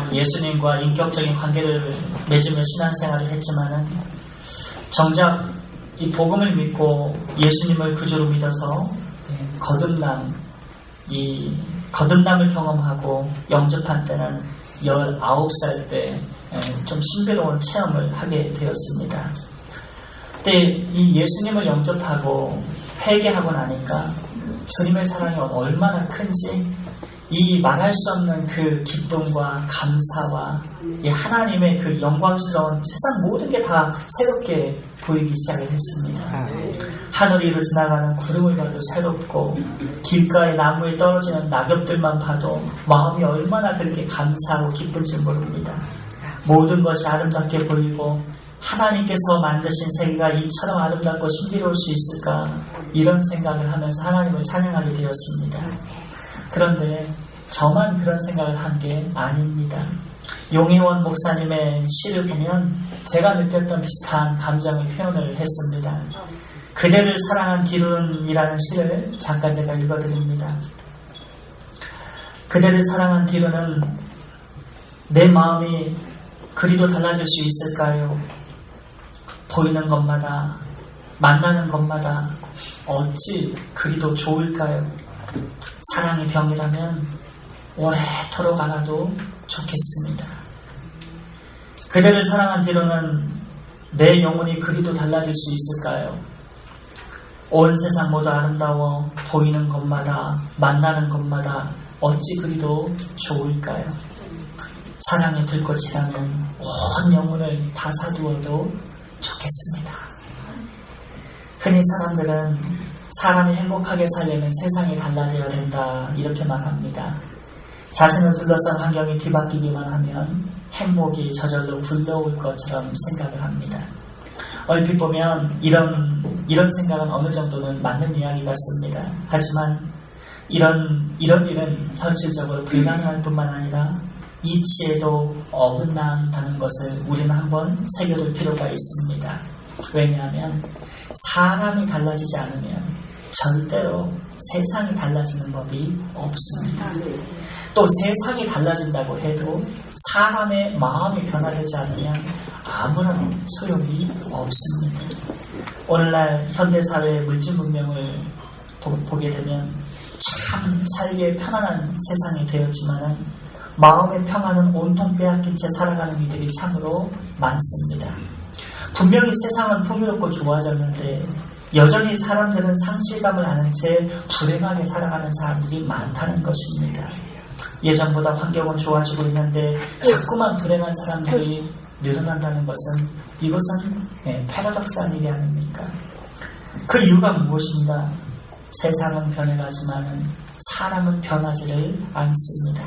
정말 예수님과 인격적인 관계를 맺으며 신앙생활을 했지만은 정작 이 복음을 믿고 예수님을 구주로 믿어서 거듭남을 경험하고 영접한 때는 19살 때 좀 신비로운 체험을 하게 되었습니다. 그때 이 예수님을 영접하고 회개하고 나니까 주님의 사랑이 얼마나 큰지 이 말할 수 없는 그 기쁨과 감사와 이 하나님의 그 영광스러운 세상 모든 게 다 새롭게 보이기 시작을 했습니다. 하늘 위로 지나가는 구름을 봐도 새롭고 길가의 나무에 떨어지는 낙엽들만 봐도 마음이 얼마나 그렇게 감사하고 기쁜지 모릅니다. 모든 것이 아름답게 보이고 하나님께서 만드신 세계가 이처럼 아름답고 신비로울 수 있을까 이런 생각을 하면서 하나님을 찬양하게 되었습니다. 그런데 저만 그런 생각을 한 게 아닙니다. 용혜원 목사님의 시를 보면 제가 느꼈던 비슷한 감정을 표현을 했습니다. 그대를 사랑한 뒤로는이라는 시를 잠깐 제가 읽어드립니다. 그대를 사랑한 뒤로는 내 마음이 그리도 달라질 수 있을까요? 보이는 것마다 만나는 것마다 어찌 그리도 좋을까요? 사랑이 병이라면 오래도록 알아도 좋겠습니다. 그대를 사랑한 뒤로는 내 영혼이 그리도 달라질 수 있을까요? 온 세상 모두 아름다워 보이는 것마다 만나는 것마다 어찌 그리도 좋을까요? 사랑의 불꽃이라면 온 영혼을 다 사두어도 좋겠습니다. 흔히 사람들은 사람이 행복하게 살려면 세상이 달라져야 된다 이렇게 말합니다. 자신을 둘러싼 환경이 뒤바뀌기만 하면 행복이 저절로 굴러올 것처럼 생각을 합니다. 얼핏 보면 이런 생각은 어느 정도는 맞는 이야기 같습니다. 하지만 이런 일은 현실적으로 불가능할 뿐만 아니라 이치에도 어긋난다는 것을 우리는 한번 새겨둘 필요가 있습니다. 왜냐하면 사람이 달라지지 않으면 절대로 세상이 달라지는 법이 없습니다. 또 세상이 달라진다고 해도 사람의 마음이 변화되지 않으면 아무런 소용이 없습니다. 오늘날 현대사회의 물질 문명을 보게 되면 참 살기에 편안한 세상이 되었지만 마음의 평안은 온통 빼앗긴 채 살아가는 이들이 참으로 많습니다. 분명히 세상은 풍요롭고 좋아졌는데 여전히 사람들은 상실감을 아는 채 불행하게 살아가는 사람들이 많다는 것입니다. 예전보다 환경은 좋아지고 있는데 자꾸만 불행한 사람들이 늘어난다는 것은 이것은 패러독스한 일이 아닙니까? 그 이유가 무엇인가? 세상은 변해가지만 사람은 변하지를 않습니다.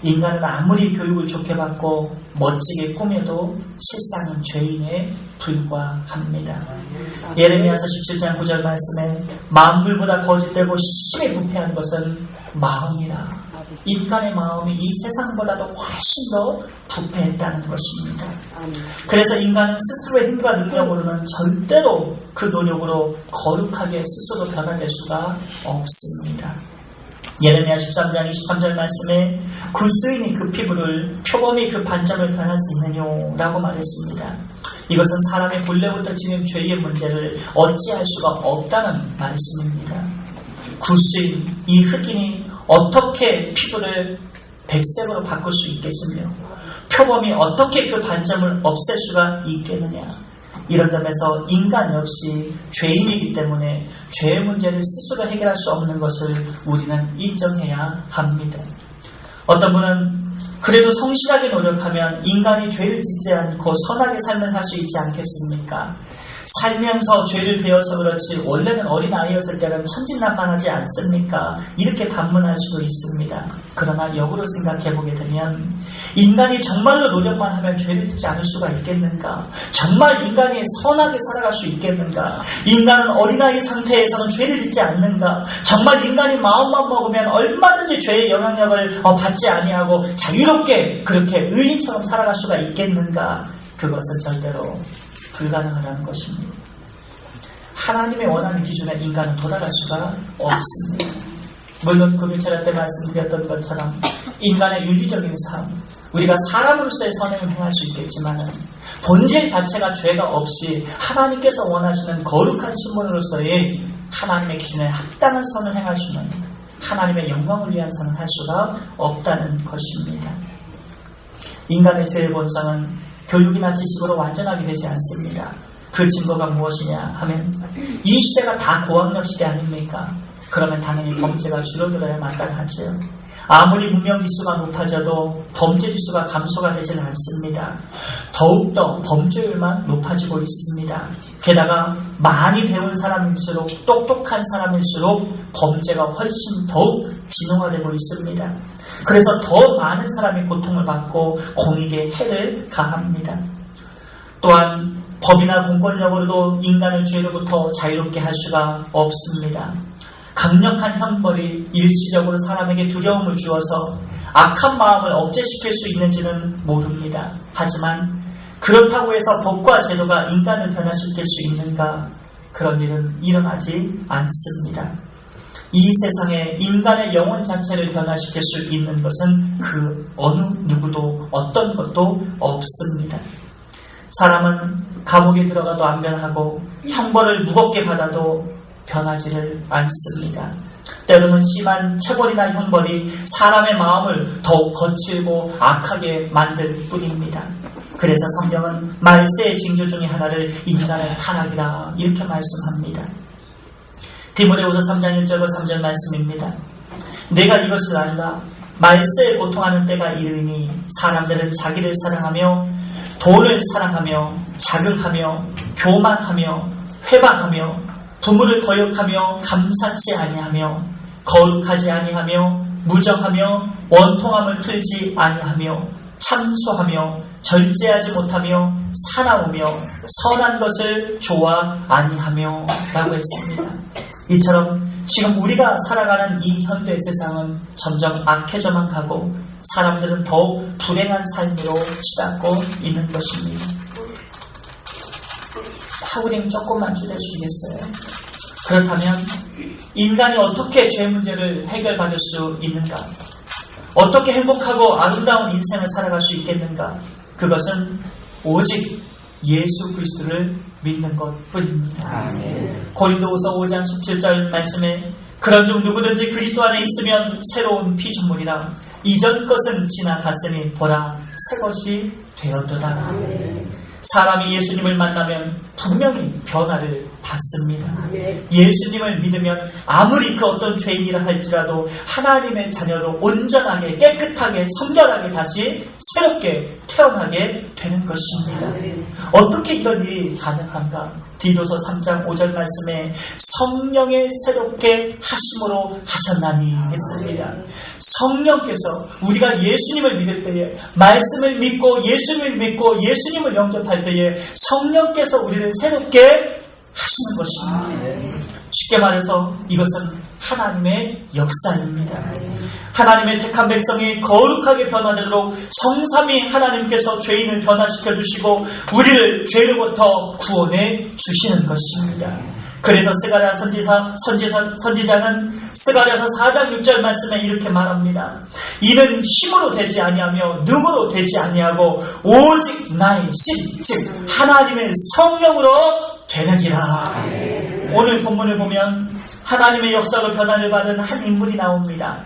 인간은 아무리 교육을 좋게 받고 멋지게 꾸며도 실상은 죄인에 불과합니다. 예레미야서 17장 9절 말씀에 만물보다 거짓되고 심히 부패한 것은 마음이라. 인간의 마음이 이 세상보다도 훨씬 더 부패했다는 것입니다. 그래서 인간은 스스로의 힘과 능력으로는 절대로 그 노력으로 거룩하게 스스로 변화될 수가 없습니다. 예레미야 13장 23절 말씀에 굿수인이 그 피부를 표범이 그 반점을 변할 수 있느뇨 라고 말했습니다. 이것은 사람의 본래부터 지닌 죄의 문제를 어찌할 수가 없다는 말씀입니다. 굿수인, 이 흑인이 어떻게 피부를 백색으로 바꿀 수 있겠으며 표범이 어떻게 그 반점을 없앨 수가 있겠느냐. 이런 점에서 인간 역시 죄인이기 때문에 죄의 문제를 스스로 해결할 수 없는 것을 우리는 인정해야 합니다. 어떤 분은 그래도 성실하게 노력하면 인간이 죄를 짓지 않고 선하게 살면 살 수 있지 않겠습니까? 살면서 죄를 배워서 그렇지 원래는 어린아이였을 때는 천진난만하지 않습니까? 이렇게 반문할 수도 있습니다. 그러나 역으로 생각해보게 되면 인간이 정말로 노력만 하면 죄를 짓지 않을 수가 있겠는가? 정말 인간이 선하게 살아갈 수 있겠는가? 인간은 어린아이 상태에서는 죄를 짓지 않는가? 정말 인간이 마음만 먹으면 얼마든지 죄의 영향력을 받지 아니하고 자유롭게 그렇게 의인처럼 살아갈 수가 있겠는가? 그것은 절대로 불가능하다는 것입니다. 하나님의 원하는 기준에 인간은 도달할 수가 없습니다. 물론 금요철 때 말씀드렸던 것처럼 인간의 윤리적인 삶, 우리가 사람으로서의 선행을 행할 수 있겠지만 본질 자체가 죄가 없이 하나님께서 원하시는 거룩한 신분으로서의 하나님의 기준에 합당한 선을 행할 수는 하나님의 영광을 위한 선을 할 수가 없다는 것입니다. 인간의 죄의 본성은 교육이나 지식으로 완전하게 되지 않습니다. 그 증거가 무엇이냐 하면 이 시대가 다 고학력 시대 아닙니까? 그러면 당연히 범죄가 줄어들어야 마땅하죠. 아무리 문명지수가 높아져도 범죄지수가 감소가 되지는 않습니다. 더욱더 범죄율만 높아지고 있습니다. 게다가 많이 배운 사람일수록 똑똑한 사람일수록 범죄가 훨씬 더욱 진화되고 있습니다. 그래서 더 많은 사람이 고통을 받고 공익에 해를 가합니다. 또한 법이나 공권력으로도 인간을 죄로부터 자유롭게 할 수가 없습니다. 강력한 형벌이 일시적으로 사람에게 두려움을 주어서 악한 마음을 억제시킬 수 있는지는 모릅니다. 하지만 그렇다고 해서 법과 제도가 인간을 변화시킬 수 있는가? 그런 일은 일어나지 않습니다. 이 세상에 인간의 영혼 자체를 변화시킬 수 있는 것은 그 어느 누구도 어떤 것도 없습니다. 사람은 감옥에 들어가도 안 변하고 형벌을 무겁게 받아도 변하지를 않습니다. 때로는 심한 체벌이나 형벌이 사람의 마음을 더욱 거칠고 악하게 만들 뿐입니다. 그래서 성경은 말세의 징조 중에 하나를 인간의 타락이라 이렇게 말씀합니다. 디모데후서 3장 1절과 3절 말씀입니다. 내가 이것을 알라. 말세에 고통하는 때가 이르니 사람들은 자기를 사랑하며 돈을 사랑하며 자극하며 교만하며 회방하며 부모를 거역하며 감사치 아니하며 거룩하지 아니하며 무정하며 원통함을 틀지 아니하며 참소하며 절제하지 못하며 사나우며 선한 것을 좋아 아니하며 라고 했습니다. 이처럼 지금 우리가 살아가는 이 현대 세상은 점점 악해져만 가고 사람들은 더욱 불행한 삶으로 치닫고 있는 것입니다. 하우링 조금만 줄여주시겠어요? 그렇다면 인간이 어떻게 죄 문제를 해결받을 수 있는가? 어떻게 행복하고 아름다운 인생을 살아갈 수 있겠는가? 그것은 오직 예수 그리스도를 믿는 것뿐입니다. 고린도후서 5장 17절 말씀에 그런즉 누구든지 그리스도 안에 있으면 새로운 피조물이라 이전 것은 지나갔으니 보라 새 것이 되었도다. 사람이 예수님을 만나면 분명히 변화를 받습니다. 예수님을 믿으면 아무리 그 어떤 죄인이라 할지라도 하나님의 자녀로 온전하게 깨끗하게 성결하게 다시 새롭게 태어나게 되는 것입니다. 어떻게 이런 일이 가능한가? 디도서 3장 5절 말씀에 성령의 새롭게 하심으로 하셨나니 했습니다. 성령께서 우리가 예수님을 믿을 때에 말씀을 믿고 예수님을 믿고 예수님을 영접할 때에 성령께서 우리를 새롭게 하시는 것입니다. 쉽게 말해서 이것은 하나님의 역사입니다. 하나님의 택한 백성이 거룩하게 변화되도록 성삼위 하나님께서 죄인을 변화시켜 주시고 우리를 죄로부터 구원해 주시는 것입니다. 그래서 스가랴 선지자는 스가랴서 4장 6절 말씀에 이렇게 말합니다. 이는 힘으로 되지 아니하며 능으로 되지 아니하고 오직 나의 신, 즉 하나님의 성령으로 되느니라. 오늘 본문을 보면 하나님의 역사로 변화를 받은 한 인물이 나옵니다.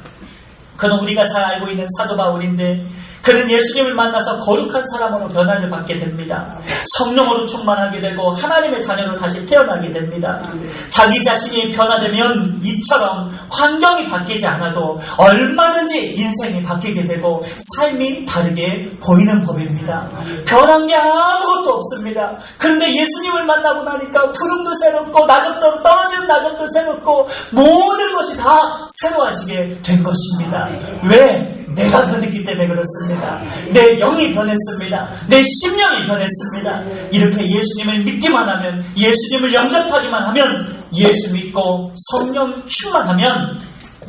그는 우리가 잘 알고 있는 사도 바울인데 그는 예수님을 만나서 거룩한 사람으로 변화를 받게 됩니다. 성령으로 충만하게 되고 하나님의 자녀로 다시 태어나게 됩니다. 자기 자신이 변화되면 이처럼 환경이 바뀌지 않아도 얼마든지 인생이 바뀌게 되고 삶이 다르게 보이는 법입니다. 변한 게 아무것도 없습니다. 그런데 예수님을 만나고 나니까 구름도 새롭고 낙엽도 떨어지는 낙엽도 새롭고 모든 것이 다 새로워지게 된 것입니다. 왜? 내가 변했기 때문에 그렇습니다. 내 영이 변했습니다. 내 심령이 변했습니다. 이렇게 예수님을 믿기만 하면, 예수님을 영접하기만 하면, 예수 믿고 성령 충만하면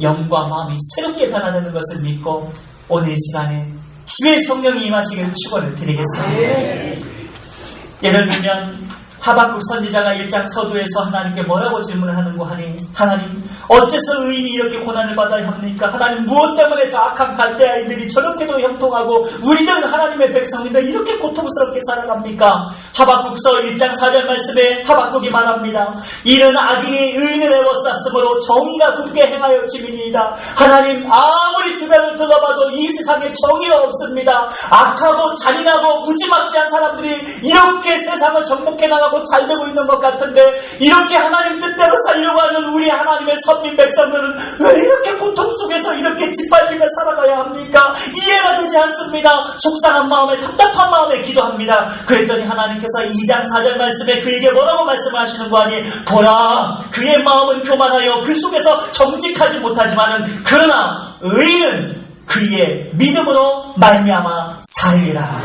영과 마음이 새롭게 변화되는 것을 믿고 오늘 이 시간에 주의 성령이 임하시기를 축원을 드리겠습니다. 예를 들면 하박국 선지자가 1장 서두에서 하나님께 뭐라고 질문을 하는고 하니, 하나님 어째서 의인이 이렇게 고난을 받아야 합니까? 하나님 무엇 때문에 저 악한 갈대아인들이 저렇게도 형통하고 우리들은 하나님의 백성인데 이렇게 고통스럽게 살아갑니까? 하박국서 1장 4절 말씀에 하박국이 말합니다. 이는 악인이 의인을 애워쌌으므로 정의가 굳게 행하여 지민이이다. 하나님 아무리 주변을 둘러봐도 이 세상에 정의가 없습니다. 악하고 잔인하고 무지막지한 사람들이 이렇게 세상을 정복해 나가고 잘 되고 있는 것 같은데 이렇게 하나님 뜻대로 살려고 하는 우리 하나님의 선민 백성들은 왜 이렇게 고통 속에서 이렇게 짓밟히며 살아가야 합니까? 이해가 되지 않습니다. 속상한 마음에 답답한 마음에 기도합니다. 그랬더니 하나님께서 2장 4절 말씀에 그에게 뭐라고 말씀하시는 거 아니? 보라 그의 마음은 교만하여 그 속에서 정직하지 못하지만은 그러나 의인은 그의 믿음으로 말미암아 살리라.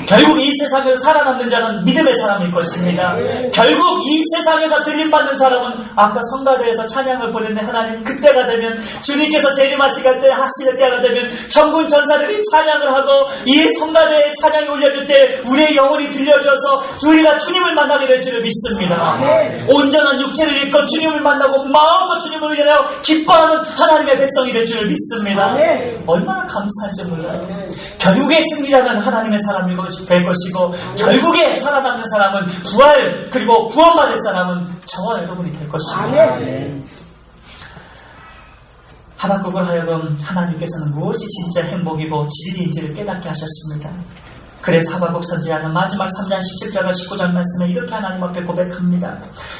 결국 이 세상에서 살아남는 자는 믿음의 사람일 것입니다. 결국 이 세상에서 들림받는 사람은 아까 성가대에서 찬양을 보냈는데 하나님 그때가 되면 주님께서 재림하실 때 하실 때가 되면 천군 천사들이 찬양을 하고 이 성가대에 찬양이 올려질 때 우리의 영혼이 들려져서 우리가 주님을 만나게 될 줄을 믿습니다. 온전한 육체를 입고 주님을 만나고 마음껏 주님을 위하여 기뻐하는 하나님의 백성이 될 줄을 믿습니다. 얼마나 감사한지 몰라요. 결국에 승리자는 하나님의 사람이 될 것이고 결국에 살아남는 사람은 부활 그리고 구원받을 사람은 저와 여러분이 될 것입니다. 하박국을 하여금 하나님께서는 무엇이 진짜 행복이고 진리인지를 깨닫게 하셨습니다. 그래서 하박국 선지자는 마지막 3장 17절과 19절 말씀에 이렇게 하나님 앞에 고백합니다.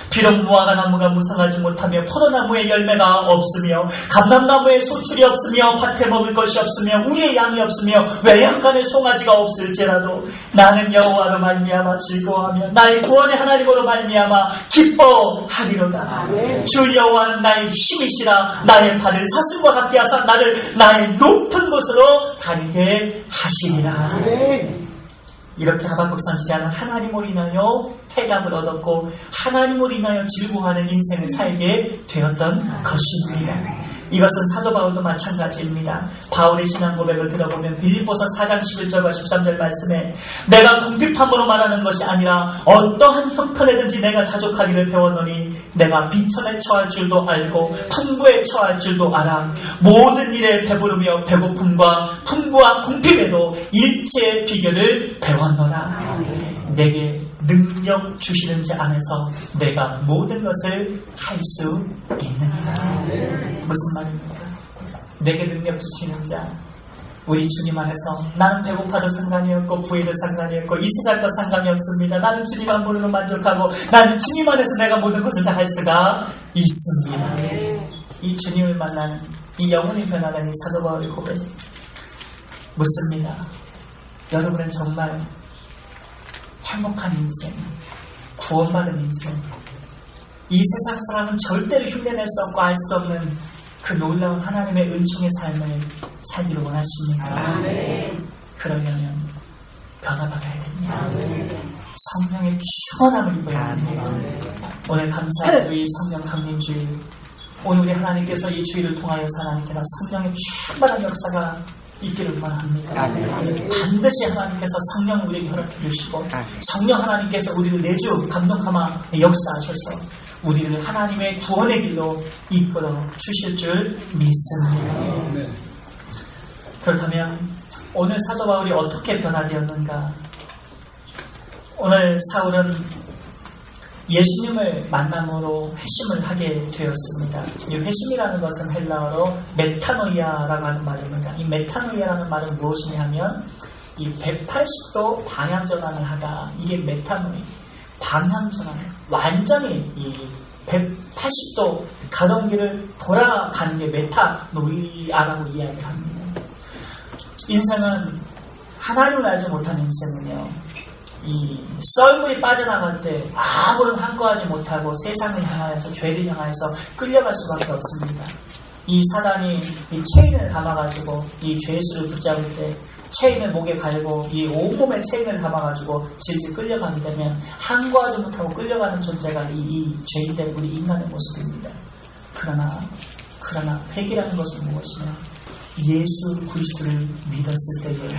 비록 무화과 나무가 무성하지 못하며 포도나무에 열매가 없으며 감람나무에 소출이 없으며 밭에 먹을 것이 없으며 우리의 양이 없으며 외양간에 송아지가 없을지라도 나는 여호와로 말미암아 즐거워하며 나의 구원의 하나님으로 말미암아 기뻐하리로다. 주 여호와는 나의 힘이시라. 나의 발을 사슴과 같게 하사 나를 나의 높은 곳으로 다니게 하시리라. 이렇게 하박국 선지자는 하나님으로 인하여 해답을 얻었고 하나님으로 인하여 즐거워하는 인생을 살게 되었던 것입니다. 이것은 사도 바울도 마찬가지입니다. 바울의 신앙 고백을 들어보면 빌립보서 4장 11절과 13절 말씀에 내가 궁핍함으로 말하는 것이 아니라 어떠한 형편에든지 내가 자족하기를 배웠노니 내가 비천에 처할 줄도 알고 풍부에 처할 줄도 알아. 모든 일에 배부르며 배고픔과 풍부와 궁핍에도 일체의 비결을 배웠노라. 내게 능력 주시는 자 안에서 내가 모든 것을 할 수 있느니라. 무슨 말입니까? 내게 능력 주시는 자, 우리 주님 안에서 나는 배고파도 상관이 없고 부해도 상관이 없고 이 세상과 상관이 없습니다. 나는 주님 한 분으로 만족하고 나는 주님 안에서 내가 모든 것을 다 할 수가 있습니다. 이 주님을 만나는 이 영혼이 변화된 이 사도 바울의 고백 묻습니다. 여러분은 정말 행복한 인생, 구원받은 인생, 이 세상 사람은 절대로 흉내낼 수 없고 알 수 없는 그 놀라운 하나님의 은총의 삶을 살기를 원하십니까? 그러려면 변화받아야 됩니다. 성령의 충만함을 입어야 됩니다. 오늘 감사하게도 이 성령 강림 주일, 오늘 우리 하나님께서 이 주일을 통하여 하나님께서 성령의 충만한 역사가 있기를 원합니다. 반드시 하나님께서 성령 우리에게 허락해 주시고 성령 하나님께서 우리를 내주 감동하마 역사하셔서 우리를 하나님의 구원의 길로 이끌어 주실 줄 믿습니다. 그렇다면 오늘 사도 바울이 어떻게 변화되었는가? 오늘 사울은 예수님을 만남으로 회심을 하게 되었습니다. 이 회심이라는 것은 헬라어로 메타노이아라고 하는 말입니다. 이 메타노이아라는 말은 무엇이냐면 이 180도 방향 전환을 하다. 이게 메타노이. 방향 전환. 완전히 이 180도 가던 길을 돌아가는 게 메타노이아라고 이야기를 합니다. 인생은 하나님을 알지 못한 인생은요. 이 썰물이 빠져나갈 때 아무런 항거하지 못하고 세상을 향하여서 죄를 향하여서 끌려갈 수밖에 없습니다. 이 사단이 이 체인을 감아가지고 이 죄수를 붙잡을 때 체인을 목에 갈고 이 온몸에 체인을 감아가지고 질질 끌려가게 되면 항거하지 못하고 끌려가는 존재가 이 죄인된 우리 인간의 모습입니다. 그러나 회개라는 것은 무엇이냐? 예수 그리스도를 믿었을 때에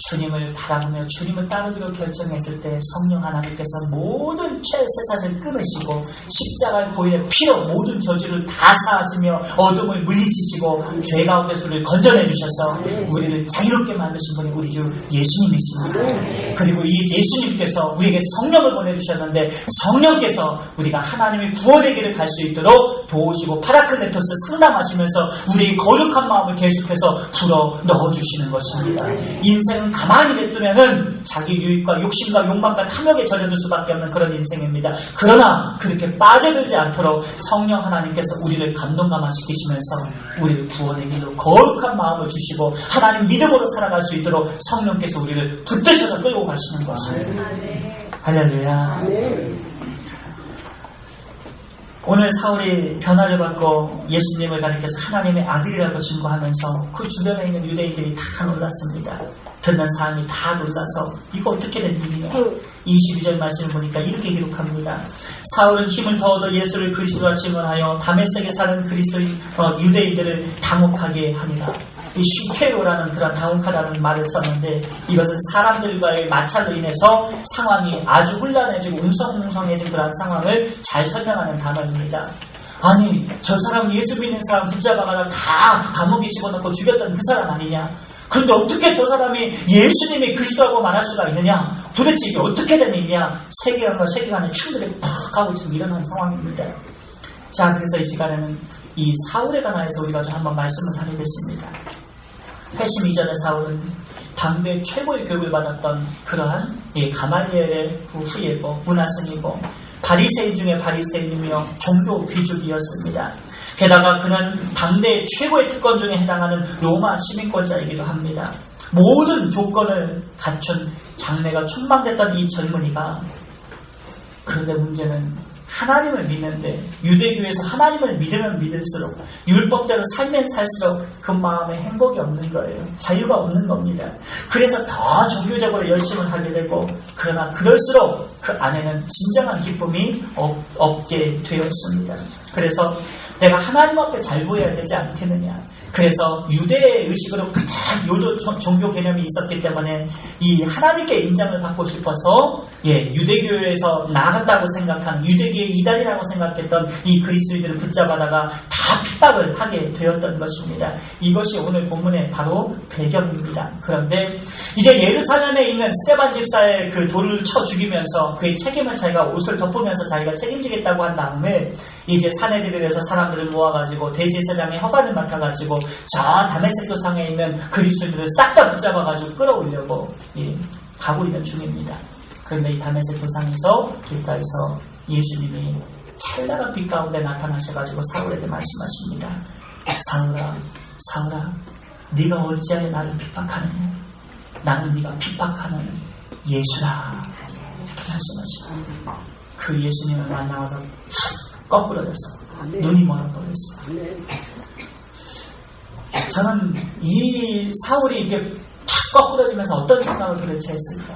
주님을 바라보며 주님을 따르기로 결정했을 때 성령 하나님께서 모든 죄 쇠사슬 끊으시고 십자가의 보혈의 피로 모든 저주를 다 사하시며 어둠을 물리치시고 죄 가운데서 우리를 건져내 주셔서 우리를 자유롭게 만드신 분이 우리 주 예수님이십니다. 그리고 이 예수님께서 우리에게 성령을 보내주셨는데 성령께서 우리가 하나님의 구원의 길을 갈 수 있도록 도우시고 파라클레토스 상담하시면서 우리의 거룩한 마음을 계속해서 불어 넣어주시는 것입니다. 인생은 가만히 냅두면은 자기 유익과 욕심과 욕망과 탐욕에 젖어들 수밖에 없는 그런 인생입니다. 그러나 그렇게 빠져들지 않도록 성령 하나님께서 우리를 감동감화시키시면서 우리를 구원의 길로 거룩한 마음을 주시고 하나님 믿음으로 살아갈 수 있도록 성령께서 우리를 붙드셔서 끌고 가시는 것입니다. 할렐루야. 오늘 사울이 변화를 받고 예수님을 가리켜서 하나님의 아들이라고 증거하면서 그 주변에 있는 유대인들이 다 놀랐습니다. 듣는 사람이 다 놀라서 이거 어떻게 된 일이냐. 22절 말씀을 보니까 이렇게 기록합니다. 사울은 힘을 더 얻어 예수를 그리스도라 증언하여 다메섹에 사는 유대인들을 당혹하게 하니라. 이 슈케오라는 그런 당혹하다는 말을 썼는데 이것은 사람들과의 마찰로 인해서 상황이 아주 혼란해지고 웅성웅성해진 그런 상황을 잘 설명하는 단어입니다. 아니 저 사람 예수 믿는 사람 붙잡아가다 다 감옥에 집어넣고 죽였던 그 사람 아니냐. 그런데 어떻게 저 사람이 예수님이 그리스도라고 말할 수가 있느냐. 도대체 이게 어떻게 된 일이냐. 세계관과 세계관의 충돌이 팍 하고 지금 일어난 상황입니다. 자, 그래서 이 시간에는 이 사울에 관하여서 우리가 좀 한번 말씀을 나누겠습니다. 회심 이전의 사울은 당대 최고의 교육을 받았던 그러한 가말리엘의 후예고 문화생이고 바리새인 중에 바리새인이며 종교 귀족이었습니다. 게다가 그는 당대 최고의 특권 중에 해당하는 로마 시민권자이기도 합니다. 모든 조건을 갖춘 장래가 촉망됐던 이 젊은이가 그런데 문제는 하나님을 믿는데 유대교에서 하나님을 믿으면 믿을수록 율법대로 살면 살수록 그 마음에 행복이 없는 거예요. 자유가 없는 겁니다. 그래서 더 종교적으로 열심을 하게 되고 그러나 그럴수록 그 안에는 진정한 기쁨이 없게 되었습니다. 그래서 내가 하나님 앞에 잘 보여야 되지 않겠느냐. 그래서 유대의 의식으로 가장 요도 종교 개념이 있었기 때문에 이 하나님께 인정을 받고 싶어서 유대교에서 나갔다고 생각한 유대교의 이단이라고 생각했던 이 그리스도인들을 붙잡아다가 다 핍박을 하게 되었던 것입니다. 이것이 오늘 본문의 바로 배경입니다. 그런데 이제 예루살렘에 있는 스데반 집사의 그 돌을 쳐 죽이면서 그의 책임을 자기가 옷을 덮으면서 자기가 책임지겠다고 한 다음에 이제 사내들에서 사람들을 모아가지고 대제사장의 허가를 맡아가지고 저 다메섹 도상에 있는 그리스도인들을 싹 다 붙잡아가지고 끌어올려고 가고 있는 중입니다. 그런데 이 다메섹 도상에서 길가에서 예수님이 찬란한 빛 가운데 나타나셔가지고 사울에게 말씀하십니다. 사울아, 사울아, 네가 어찌하여 나를 핍박하느냐? 나는 네가 핍박하는 예수라. 이렇게 말씀하십니다. 그 예수님을 만나서 거꾸러져서 눈이 멀어버렸어요. 저는 이 사울이 이렇게 툭 거꾸러지면서 어떤 생각을 도대체 했을까?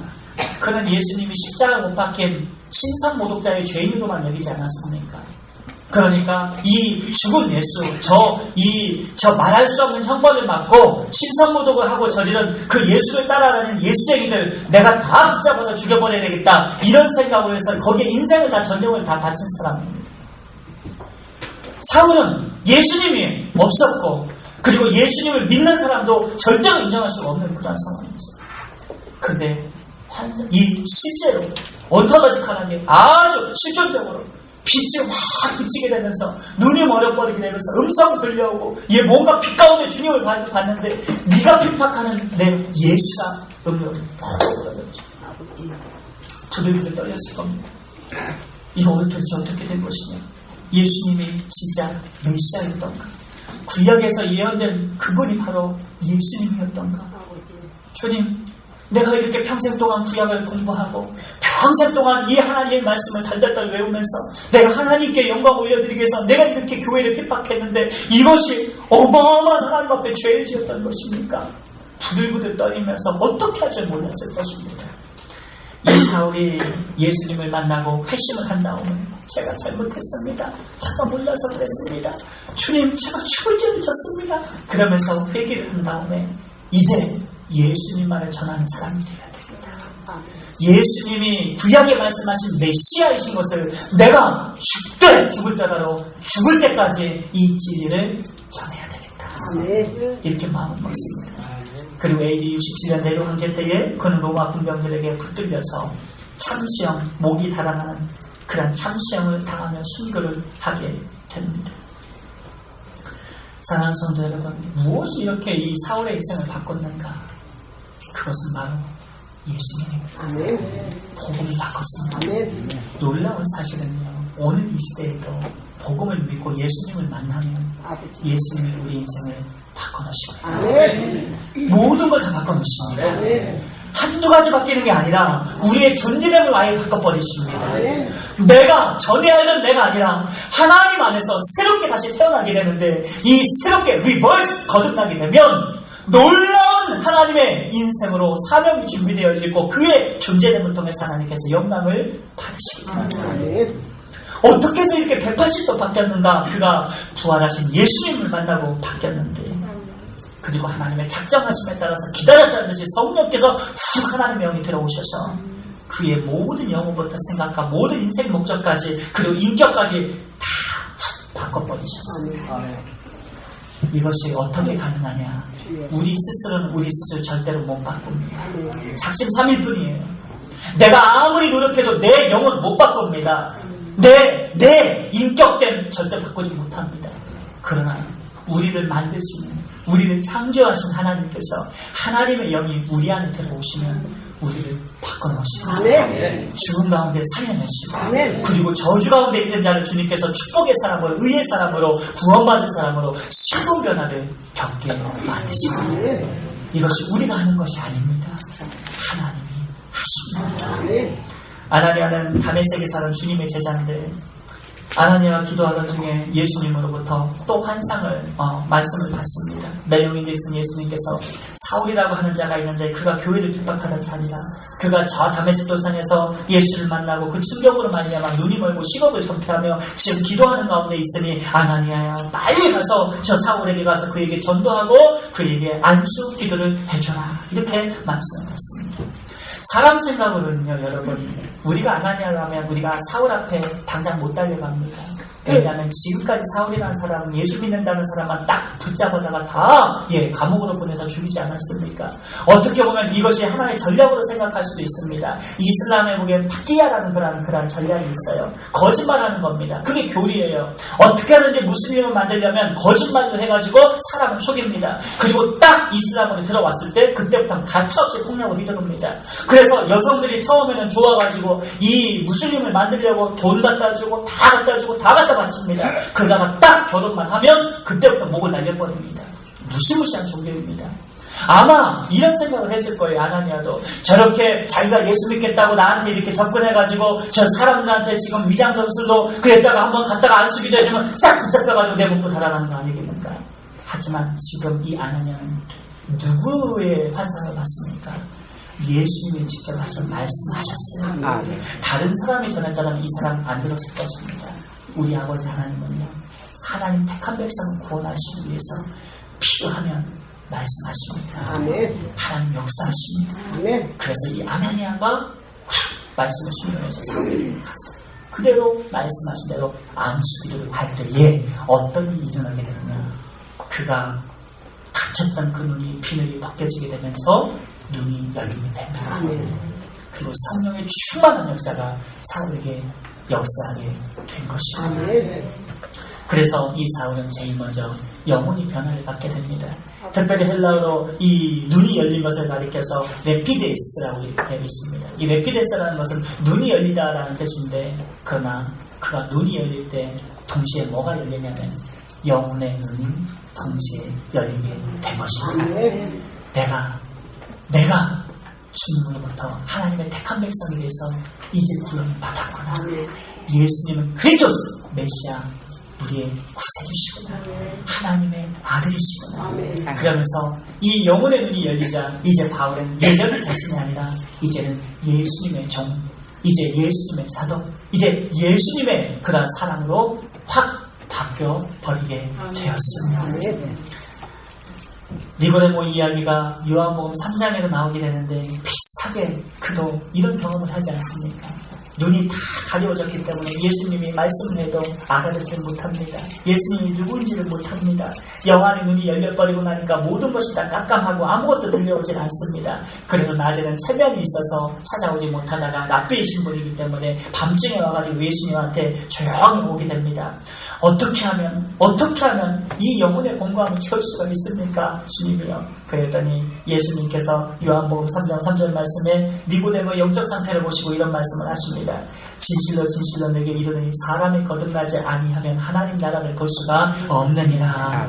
그는 예수님이 십자가 못 박힌 신성모독자의 죄인으로만 여기지 않았습니까? 그러니까 이 죽은 예수, 저 말할 수 없는 형벌을 받고 신성모독을 하고 저지른 그 예수를 따라다니는 예수쟁이들 내가 다 붙잡아서 죽여버려야 되겠다. 이런 생각을 해서 거기에 인생을 다 전념을 다 바친 사람입니다. 사울은 예수님이 없었고 그리고 예수님을 믿는 사람도 절대로 인정할 수가 없는 그런 상황이었어요. 그런데 실제로 온토로직 하나님 아주 실존적으로 빛이 확 비치게 되면서 눈이 멀어버리게 되면서 음성 들려오고 얘 뭔가 빛 가운데 주님을 봤는데 네가 핍박하는 내 예수가 음력을 퍽 떨어졌죠. 부들부들 떨렸을 겁니다. 이거 도대체 어떻게 된 것이냐. 예수님이 진짜 메시아였던가? 구약에서 예언된 그분이 바로 예수님이었던가? 주님, 내가 이렇게 평생 동안 구약을 공부하고 평생 동안 이 하나님의 말씀을 달달달 외우면서 내가 하나님께 영광 올려드리기 위해서 내가 이렇게 교회를 핍박했는데 이것이 어마어마한 하나님 앞에 죄를 지었던 것입니까? 부들부들 떨리면서 어떻게 할 줄 몰랐을 것입니다. 이 사울이 예수님을 만나고 회심을 한 다음에 제가 잘못했습니다. 제가 몰라서 그랬습니다. 주님, 제가 죽을 죄를 졌습니다. 그러면서 회개를 한 다음에 이제 예수님만을 전하는 사람이 되어야 됩니다. 예수님이 구약에 말씀하신 메시아이신 것을 내가 죽을 때라도 죽을 때까지 이 진리를 전해야 되겠다. 이렇게 마음을 먹습니다. 그리고 AD 67년 네로 황제 때에 그는 로마 군병들에게 붙들려서 참수형, 목이 달아나는 그런 참수형을 당하며 순교를 하게 됩니다. 사랑하는 성도 여러분, 무엇이 이렇게 이 사울의 인생을 바꿨는가? 그것은 바로 예수님입니다. 복음이 바꿨습니다. 놀라운 사실은요, 오늘 이 시대에도 복음을 믿고 예수님을 만나면 예수님이 우리 인생을 바꿔놓으십니다. 모든 걸 다 바꿔놓으십니다. 한두 가지 바뀌는 게 아니라 우리의 존재됨을 아예 바꿔버리십니다. 내가 전에 알던 내가 아니라 하나님 안에서 새롭게 다시 태어나게 되는데, 이 새롭게 리버스 거듭나게 되면 놀라운 하나님의 인생으로 사명이 준비되어 있고 그의 존재됨을 통해서 하나님께서 영광을 받으시게 됩니다. 어떻게 해서 이렇게 180도 바뀌었는가? 그가 부활하신 예수님을 만나고 바뀌었는데, 그리고 하나님의 작정하심에 따라서 기다렸다는 듯이 성령께서 훅 하나님의 영이 들어오셔서 그의 모든 영혼부터 생각과 모든 인생 목적까지 그리고 인격까지 다 훅 바꿔버리셨습니다. 이것이 어떻게 가능하냐? 우리 스스로는 우리 스스로 절대로 못 바꿉니다. 작심삼일 뿐이에요. 내가 아무리 노력해도 내 영혼 못 바꿉니다. 내 인격됨 절대 바꾸지 못합니다. 그러나 우리를 만드시는, 우리를 창조하신 하나님께서 하나님의 영이 우리 안에 들어오시면 우리를 바꿔놓으시고 죽음 가운데 살려내시고 그리고 저주 가운데 있는 자를 주님께서 축복의 사람으로, 의의 사람으로, 구원받은 사람으로 신분 변화를 겪게 만드시고, 이것이 우리가 하는 것이 아닙니다. 하나님이 하십니다. 아나니아는 다메섹에 사는 주님의 제자인데, 아나니아가 기도하던 중에 예수님으로부터 또 환상을 말씀을 받습니다. 내용인즉슨 예수님께서 사울이라고 하는 자가 있는데 그가 교회를 핍박하던 자니라. 그가 저 다메섹 돌산에서 예수를 만나고 그 충격으로 말미암아 눈이 멀고 식욕을 전폐하며 지금 기도하는 가운데 있으니 아나니아야, 빨리 가서 저 사울에게 가서 그에게 전도하고 그에게 안수 기도를 해줘라. 이렇게 말씀을 받습니다. 사람 생각으로는요, 여러분, 우리가 아나니아라면 우리가 사울 앞에 당장 못 달려갑니다. 왜냐하면 지금까지 사울이라는 사람은 예수 믿는다는 사람만 딱 붙잡아다가 다 감옥으로 보내서 죽이지 않았습니까? 어떻게 보면 이것이 하나의 전략으로 생각할 수도 있습니다. 이슬람에 보기엔 타키야라는 그런 전략이 있어요. 거짓말하는 겁니다. 그게 교리예요. 어떻게 하는지 무슬림을 만들려면 거짓말로 해가지고 사람을 속입니다. 그리고 딱 이슬람으로 들어왔을 때 그때부터 가차없이 폭력을 휘두릅니다. 그래서 여성들이 처음에는 좋아가지고 이 무슬림을 만들려고 돈 갖다 주고 다 갖다 바칩니다. 그러다가 딱 결혼만 하면 그때부터 목을 날려버립니다. 무시무시한 종교입니다. 아마 이런 생각을 했을 거예요. 아나니아도 저렇게 자기가 예수 믿겠다고 나한테 이렇게 접근해가지고 저 사람들한테 지금 위장전술로 그랬다가 한번 갔다가 안수기도 해주면 싹 붙잡혀가지고 내 목도 달아나는 거 아니겠는가. 하지만 지금 이 아나니아는 누구의 환상을 봤습니까? 예수님이 직접 말씀하셨어요. 다른 사람이 전했다면 이 사람 안 들었을 것입니다. 우리 아버지 하나님은요, 하나님 택한 백성을 구원하시기 위해서 필요하면 말씀하십니다. 하나님 역사하십니다. 그래서 이 아나니아가 말씀을 순종해서 사울에게 가서 그대로 말씀하신 대로 안수기도를 할 때에 어떤 일이 일어나게 되느냐, 그가 갇혔던 그 눈이 비늘이 벗겨지게 되면서 눈이 열리게 됩니다. 그리고 성령의 충만한 역사가 사울에게 역사하게 된 것이고, 그래서 이 사울은 제일 먼저 영혼이 변화를 받게 됩니다. 특별히 헬라어로 이 눈이 열린 것을 가리켜서 레피데스라고 되어 있습니다. 이 레피데스라는 것은 눈이 열리다라는 뜻인데, 그러나 그가 눈이 열릴 때 동시에 뭐가 열리냐면 영혼의 눈이 동시에 열리게 된 것입니다. 내가 주님으로부터 하나님의 택한 백성에 대해서 이제 구원을 받았구나. 예수님은 그리스도스 메시아, 우리의 구세주시구나. 하나님의 아들이시구나. 그러면서 이 영혼의 눈이 열리자 이제 바울은 예전의 자신이 아니라 이제는 예수님의 종, 이제 예수님의 사도, 이제 예수님의 그러한 사랑으로 확 바뀌어 버리게 되었습니다. 니고데모 이야기가 요한복음 3장에도 나오게 되는데 비슷하게 그도 이런 경험을 하지 않습니까? 눈이 다 가려워졌기 때문에 예수님이 말씀을 해도 알아듣지 못합니다. 예수님이 누구인지를 못합니다. 영안의 눈이 열려버리고 나니까 모든 것이 다 깜깜하고 아무것도 들려오질 않습니다. 그래서 낮에는 체면이 있어서 찾아오지 못하다가 랍비이신 분이기 때문에 밤중에 와가지고 예수님한테 조용히 오게 됩니다. 어떻게 하면 이 영혼의 공고함을 채울 수가 있습니까? 주님이요. 그랬더니 예수님께서 요한복음 3장 3절 말씀에 니고데모의 영적 상태를 보시고 이런 말씀을 하십니다. 진실로 진실로 내게 이르노니 사람이 거듭나지 아니하면 하나님 나라를 볼 수가 없느니라.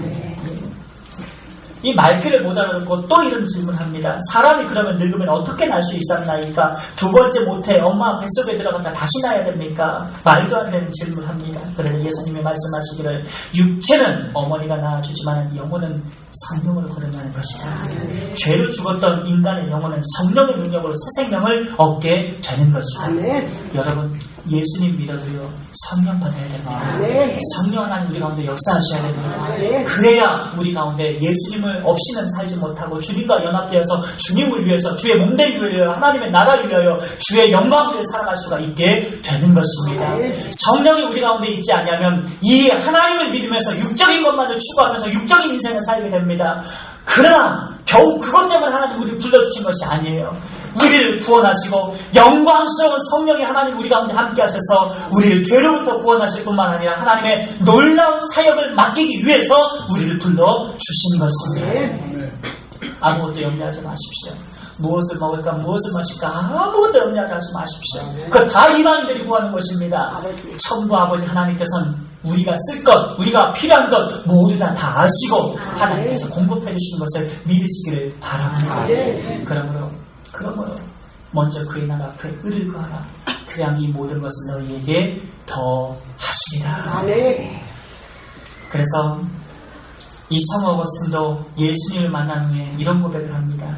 이 말귀를 못 알아듣고 또 이런 질문을 합니다. 사람이 그러면 늙으면 어떻게 날 수 있었나이까? 두 번째 모태 엄마 뱃속에 들어갔다 다시 나야 됩니까? 말도 안 되는 질문을 합니다. 그래서 예수님이 말씀하시기를 육체는 어머니가 낳아주지만 영혼은 성령으로 거듭나는 것이다. 죄로 죽었던 인간의 영혼은 성령의 능력으로 새 생명을 얻게 되는 것이다. 여러분 예수님 믿어도요 성령 받아야 됩니다. 성령 하나님 우리 가운데 역사하셔야 됩니다. 그래야 우리 가운데 예수님을 없이는 살지 못하고 주님과 연합되어서 주님을 위해서 주의 몸되기 위하여 하나님의 나라를 위하여 주의 영광을 위해 살아갈 수가 있게 되는 것입니다. 성령이 우리 가운데 있지 않으면 이 하나님을 믿으면서 육적인 것만을 추구하면서 육적인 인생을 살게 됩니다. 그러나 겨우 그것 때문에 하나님 우리를 불러주신 것이 아니에요. 우리를 구원하시고 영광스러운 성령이 하나님 우리 가운데 함께 하셔서 우리를 죄로부터 구원하실 뿐만 아니라 하나님의 놀라운 사역을 맡기기 위해서 우리를 불러주신 것입니다. 아무것도 염려하지 마십시오. 무엇을 먹을까 무엇을 마실까 아무것도 염려하지 마십시오. 그거 다 이방인들이 구하는 것입니다. 천부 아버지 하나님께서는 우리가 쓸 것, 우리가 필요한 것 모두 다 아시고 하나님께서 공급해 주시는 것을 믿으시기를 바랍니다. 그러므로 먼저 그의 나라 그의 의를 구하라. 그래야 이 모든 것을 너희에게 더 하시리라. 그래서 이 성 어거스틴도 예수님을 만난 후에 이런 고백을 합니다.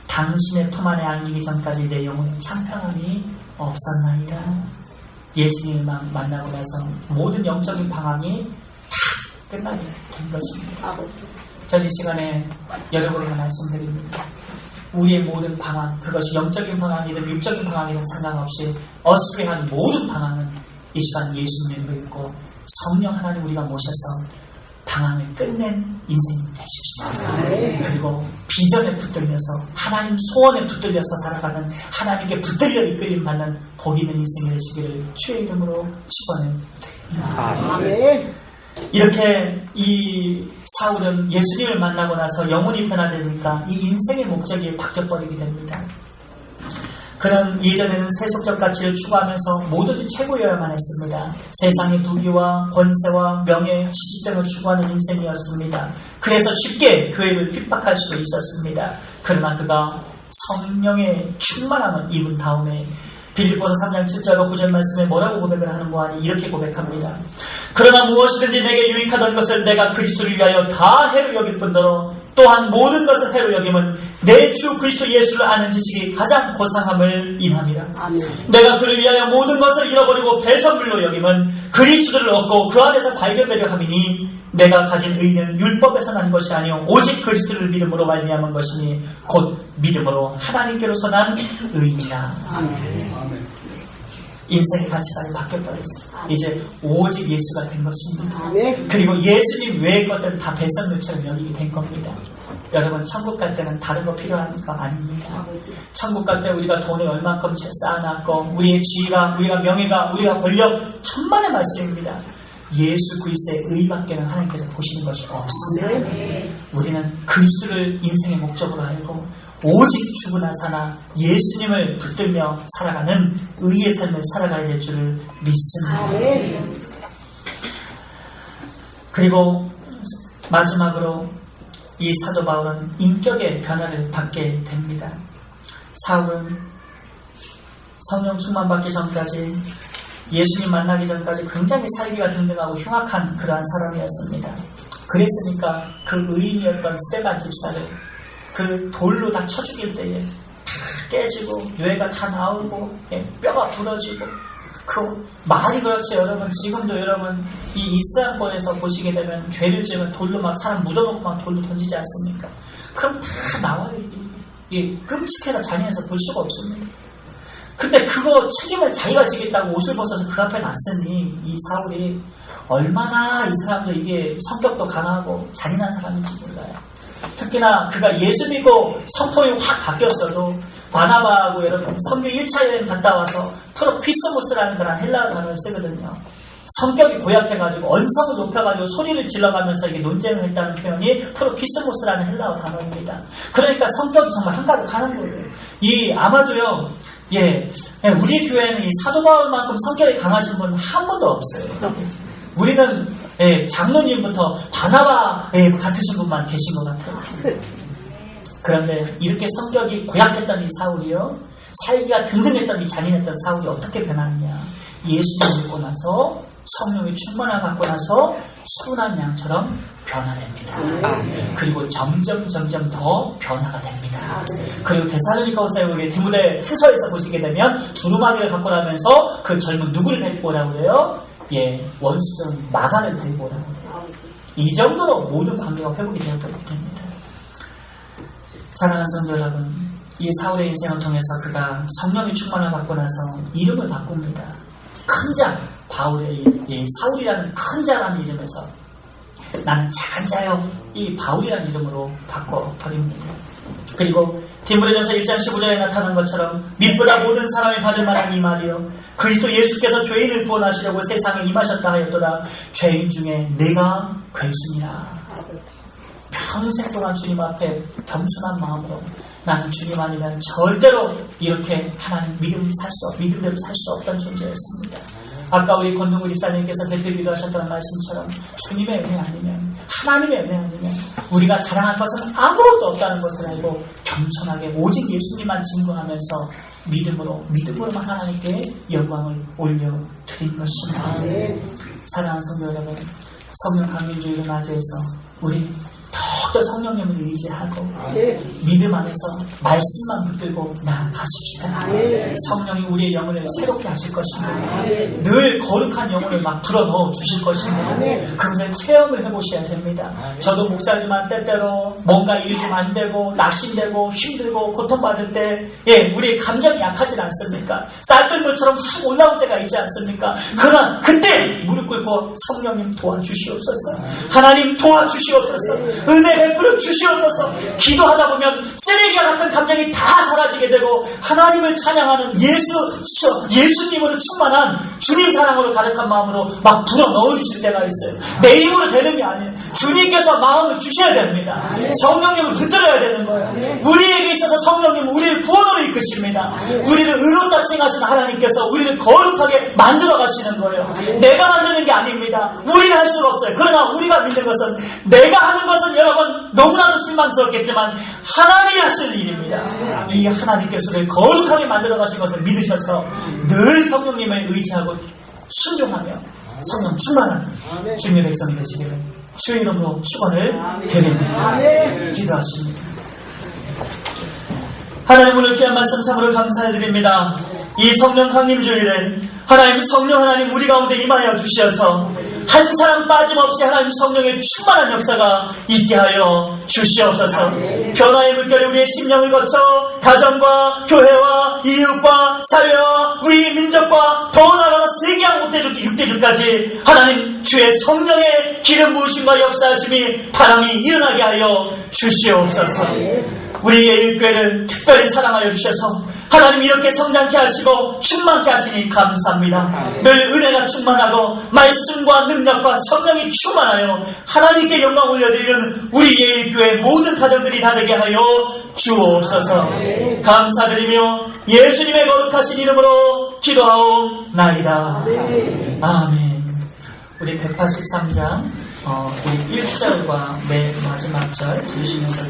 당신의 품 안에 안기기 전까지 내 영혼은 창평함이 없었나이다. 예수님을 만나고 나서 모든 영적인 방황이 다 끝나게 된 것입니다. 전 이 시간에 여러분에게 말씀드립니다. 우리의 모든 방황, 그것이 영적인 방황이든 육적인 방황이든 상관없이 어수레한 모든 방황은 이 시간 예수님을 믿고 성령 하나님 우리가 모셔서 방황을 끝낸 인생이 되십시다. 그리고 비전에 붙들려서 하나님 소원에 붙들려서 살아가는 하나님께 붙들려 이끌림 받는 복 있는 인생이 되시기를 주의 이름으로 축원을 드립니다. 아멘. 이렇게 이 사울은 예수님을 만나고 나서 영혼이 변화되니까 이 인생의 목적이 바뀌어버리게 됩니다. 그는 예전에는 세속적 가치를 추구하면서 모두들 최고여야만 했습니다. 세상의 부귀와 권세와 명예, 지식 등을 추구하는 인생이었습니다. 그래서 쉽게 그 애를 핍박할 수도 있었습니다. 그러나 그가 성령의 충만함을 입은 다음에 빌립보서 3장 7절과 9절 말씀에 뭐라고 고백을 하는 거 아니 이렇게 고백합니다. 그러나 무엇이든지 내게 유익하던 것을 내가 그리스도를 위하여 다 해로 여길 뿐더러 또한 모든 것을 해로 여김은 내 주 그리스도 예수를 아는 지식이 가장 고상함을 인함이라. 아멘. 내가 그를 위하여 모든 것을 잃어버리고 배설물로 여김은 그리스도를 얻고 그 안에서 발견되려 함이니 내가 가진 의는 율법에서 난 것이 아니요 오직 그리스도를 믿음으로 말미암은 것이니 곧 믿음으로 하나님께로서 난 의이라. 아멘. 인생의 가치관이 바뀌어버렸어요. 이제 오직 예수가 된 것입니다. 아멘. 그리고 예수님 외의 것들은 다 배설물처럼 여기게 된 겁니다. 여러분 천국 갈 때는 다른 거 필요한 거 아닙니다. 천국 갈 때 우리가 돈을 얼만큼 쌓아놨고 우리의 지위가 우리가 명예가 우리가 권력 천만의 말씀입니다. 예수 그리스도의 의밖에는 하나님께서 보시는 것이 없습니다. 우리는 그리스도를 인생의 목적으로 알고 오직 죽으나 사나 예수님을 붙들며 살아가는 의의 삶을 살아가야 될 줄을 믿습니다. 그리고 마지막으로 이 사도 바울은 인격의 변화를 받게 됩니다. 사울은 성령 충만받기 전까지 예수님 만나기 전까지 굉장히 살기가 등등하고 흉악한 그러한 사람이었습니다. 그랬으니까 그 의인이었던 스데반 집사를 그 돌로 다 쳐 죽일 때에 다 깨지고 뇌가 다 나오고 뼈가 부러지고 그 말이 그렇지 여러분. 지금도 여러분 이 이스라엘권에서 보시게 되면 죄를 지으면 돌로 막 사람 묻어놓고 막 돌로 던지지 않습니까? 그럼 다 나와요. 이게 끔찍해서 잔인해서 볼 수가 없습니다. 근데 그거 책임을 자기가 지겠다고 옷을 벗어서 그 앞에 놨으니 이 사울이 얼마나 이 사람도 이게 성격도 강하고 잔인한 사람인지 몰라요. 특히나 그가 예수 믿고 성품이 확 바뀌었어도 바나바하고 여러분 선교 1차 여행 갔다 와서 프로피스모스라는 그런 헬라어 단어를 쓰거든요. 성격이 고약해가지고 언성을 높여가지고 소리를 질러가면서 이게 논쟁을 했다는 표현이 프로피스모스라는 헬라어 단어입니다. 그러니까 성격이 정말 한가득 하는 거예요. 이 아마도요. 우리 교회는 이 사도 바울만큼 성격이 강하신 분은 한 분도 없어요. 우리는 장로님부터 바나바 같으신 분만 계신 것 같아요. 그런데 이렇게 성격이 고약했던 이 사울이요, 살기가 등등했던 이 잔인했던 사울이 어떻게 변하느냐? 예수님을 믿고 나서 성령의 충만함을 받고 나서 순한 양처럼 변화됩니다. 그리고 점점 더 변화가 됩니다. 그리고 데살로니가후서에 디모데 후서에서 보시게 되면 두루마리를 갖고 나면서 그 젊은 누구를 데리고 오라고 그래요? 원수전 마가를 데리고 오라고 그래요. 이 정도로 모든 관계가 회복이 되었기 때문입니다. 사랑하는 성도 여러분, 이 사울의 인생을 통해서 그가 성령의 충만을 받고 나서 이름을 바꿉니다. 큰 자, 바울의 이 사울이라는 큰 자라는 이름에서 나는 작은 자요, 이 바울이라는 이름으로 바꿔버립니다. 그리고 디모데전서 1장 15절에 나타난 것처럼 믿보다 모든 사람이 받을 만한 이 말이요, 그리스도 예수께서 죄인을 구원하시려고 세상에 임하셨다 하였도다. 죄인 중에 내가 괴순이라. 평생 동안 주님 앞에 겸손한 마음으로 나는 주님 아니면 절대로 이렇게 하나님 믿음대로 살 수 없던 존재였습니다. 아까 우리 권동우 집사님께서 뱉기도 하셨던 말씀처럼 주님의 은혜 아니면, 하나님의 은혜 아니면 우리가 자랑할 것은 아무것도 없다는 것을 알고 겸손하게 오직 예수님만 증거하면서 믿음으로만 하나님께 영광을 올려드린 것입니다. 사랑하는 성도 여러분, 성령 강림주의를 맞이해서 우리 더욱더 성령님을 의지하고 믿음 안에서 말씀만 붙들고 나아가십시다. 성령이 우리의 영혼을 새롭게 하실 것입니다. 늘 거룩한 영혼을 막 불어넣어 주실 것입니다. 그것을 체험을 해보셔야 됩니다. 저도 목사지만 때때로 뭔가 일이 좀 안 되고 낙심되고 힘들고 고통받을 때 우리의 감정이 약하지 않습니까? 쌀뜨물처럼 훅 올라올 때가 있지 않습니까? 그러나 그때 무릎 꿇고 성령님 도와주시옵소서, 하나님 도와주시옵소서, 은혜 베풀어 주시옵소서. 기도하다 보면 쓰레기와 같은 감정이 다 사라지게 되고 하나님을 찬양하는 예수님으로 충만한 주님 사랑으로 가득한 마음으로 막 불어넣어 주실 때가 있어요. 내 힘으로 되는 게 아니에요. 주님께서 마음을 주셔야 됩니다. 성령님을 붙들어야 되는 거예요. 우리에게 있어서 성령님은 우리를 구원으로 이끄십니다. 우리를 의롭다 칭하신 하나님께서 우리를 거룩하게 만들어 가시는 거예요. 내가 만드는 게 아닙니다. 우리는 할 수가 없어요. 그러나 우리가 믿는 것은, 내가 하는 것은 여러분 너무나도 실망스럽겠지만 하나님이 하실 일입니다. 이 하나님께서 우리를 거룩하게 만들어 가신 것을 믿으셔서 늘 성령님을 의지하고 순종하며 성령 충만한 주님의 백성이 되시기를 주의 이름으로 축원을 드립니다. 기도하십니다. 하나님, 오늘 귀한 말씀 참으로 감사드립니다. 이 성령 강림주일에 하나님, 성령 하나님 우리 가운데 임하여 주시어서 한 사람 빠짐없이 하나님 성령의 충만한 역사가 있게 하여 주시옵소서. 변화의 물결이 우리의 심령을 거쳐 가정과 교회와 이웃과 사회와 우리 민족과 더 나아가 세계와 6대주까지 하나님 주의 성령의 기름 부으심과 역사하심이 바람이 일어나게 하여 주시옵소서. 우리의 일교회를 특별히 사랑하여 주셔서 하나님 이렇게 성장케 하시고 충만케 하시니 감사합니다. 늘 은혜가 충만하고 말씀과 능력과 성령이 충만하여 하나님께 영광 올려드리는 우리 예일교회 모든 가정들이 다 되게 하여 주옵소서. 감사드리며 예수님의 거룩하신 이름으로 기도하옵나이다. 아멘. 우리 183장 우리 1절과 맨 마지막 절 들으시면서